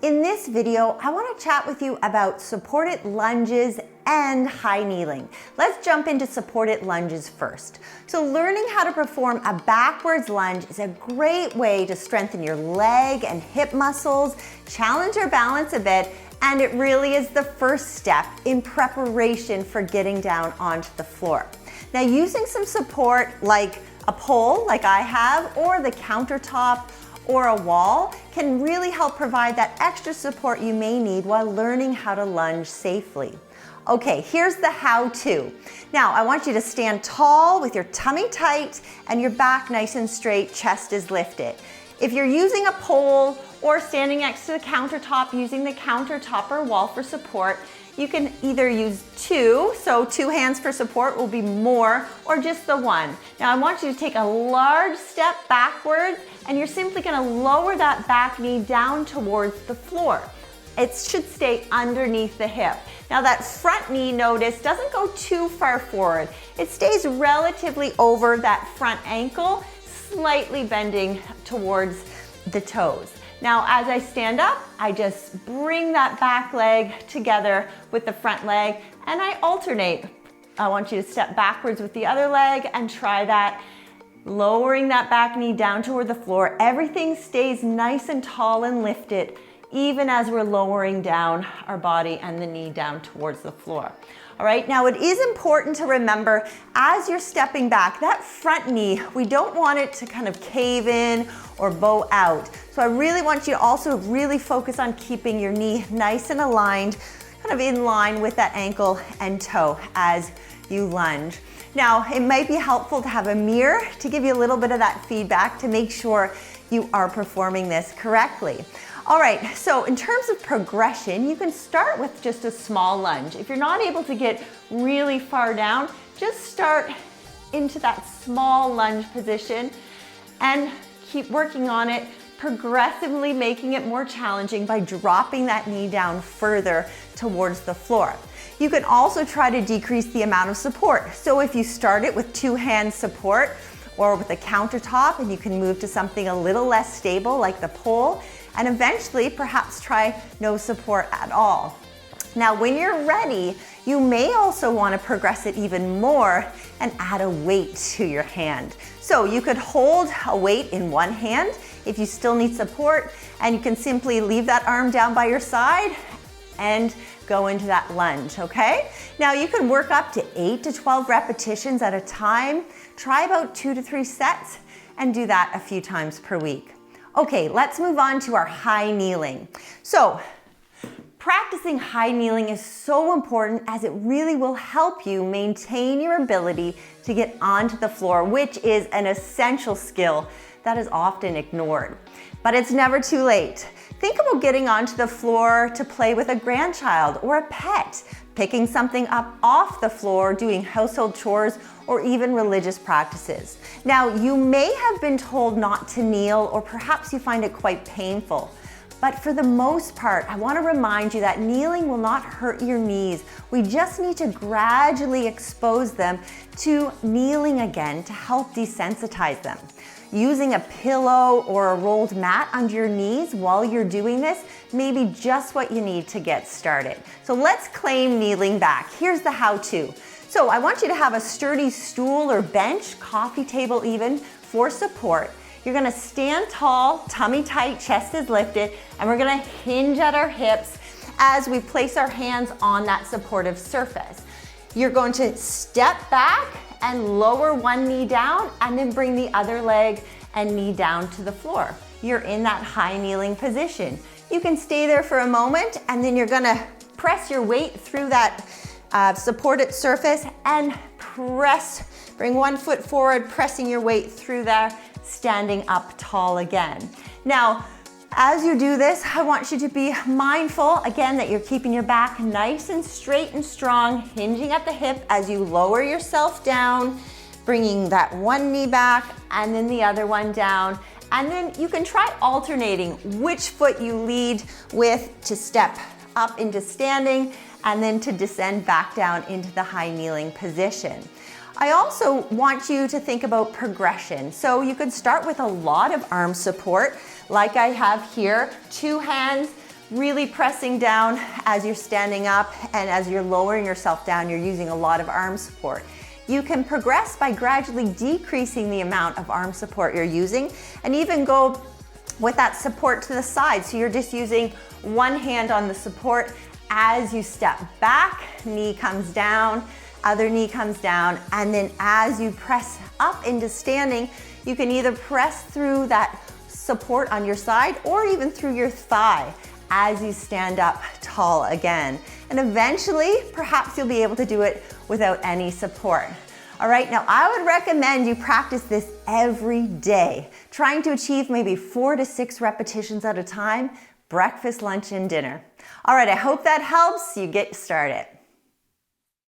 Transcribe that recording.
In this video, I want to chat with you about supported lunges and high kneeling. Let's jump into supported lunges first. So learning how to perform a backwards lunge is a great way to strengthen your leg and hip muscles, challenge your balance a bit, and it really is the first step in preparation for getting down onto the floor. Now, using some support like a pole, like I have, or the countertop, or a wall can really help provide that extra support you may need while learning how to lunge safely. Okay, here's the how-to. Now, I want you to stand tall with your tummy tight and your back nice and straight, chest is lifted. If you're using a pole or standing next to the countertop, using the countertop or wall for support, you can either use two, so two hands for support will be more, or just the one. Now I want you to take a large step backwards and you're simply gonna lower that back knee down towards the floor. It should stay underneath the hip. Now that front knee, notice, doesn't go too far forward. It stays relatively over that front ankle, slightly bending towards the toes. Now, as I stand up, I just bring that back leg together with the front leg and I alternate. I want you to step backwards with the other leg and try that, lowering that back knee down toward the floor. Everything stays nice and tall and lifted, even as we're lowering down our body and the knee down towards the floor. All right, now it is important to remember as you're stepping back, that front knee, we don't want it to kind of cave in or bow out. So I really want you to also really focus on keeping your knee nice and aligned, kind of in line with that ankle and toe as you lunge. Now, it might be helpful to have a mirror to give you a little bit of that feedback to make sure you are performing this correctly. All right, so in terms of progression, you can start with just a small lunge. If you're not able to get really far down, just start into that small lunge position and keep working on it, progressively making it more challenging by dropping that knee down further towards the floor. You can also try to decrease the amount of support. So if you start it with two hand support or with a countertop, and you can move to something a little less stable like the pole, and eventually perhaps try no support at all. Now, when you're ready, you may also want to progress it even more and add a weight to your hand. So you could hold a weight in one hand if you still need support, and you can simply leave that arm down by your side and go into that lunge, okay? Now you can work up to 8 to 12 repetitions at a time. Try about 2 to 3 sets and do that a few times per week. Okay, let's move on to our high kneeling. So, practicing high kneeling is so important as it really will help you maintain your ability to get onto the floor, which is an essential skill that is often ignored. But it's never too late. Think about getting onto the floor to play with a grandchild or a pet, picking something up off the floor, doing household chores, or even religious practices. Now, you may have been told not to kneel, or perhaps you find it quite painful. But for the most part, I want to remind you that kneeling will not hurt your knees. We just need to gradually expose them to kneeling again to help desensitize them. Using a pillow or a rolled mat under your knees while you're doing this may be just what you need to get started. So let's claim kneeling back. Here's the how-to. So I want you to have a sturdy stool or bench, coffee table even, for support. You're gonna stand tall, tummy tight, chest is lifted, and we're gonna hinge at our hips as we place our hands on that supportive surface. You're going to step back and lower one knee down, and then bring the other leg and knee down to the floor. You're in that high kneeling position. You can stay there for a moment, and then you're gonna press your weight through that supported surface and press. Bring one foot forward, pressing your weight through there, standing up tall again. Now, as you do this, I want you to be mindful, again, that you're keeping your back nice and straight and strong, hinging at the hip as you lower yourself down, bringing that one knee back and then the other one down. And then you can try alternating which foot you lead with to step up into standing and then to descend back down into the high kneeling position. I also want you to think about progression. So you could start with a lot of arm support, like I have here, two hands really pressing down as you're standing up, and as you're lowering yourself down, you're using a lot of arm support. You can progress by gradually decreasing the amount of arm support you're using, and even go with that support to the side. So you're just using one hand on the support as you step back, knee comes down, other knee comes down, and then as you press up into standing, you can either press through that support on your side or even through your thigh as you stand up tall again. And eventually, perhaps you'll be able to do it without any support. All right, now I would recommend you practice this every day, trying to achieve maybe 4 to 6 repetitions at a time, breakfast, lunch, and dinner. All right, I hope that helps you get started.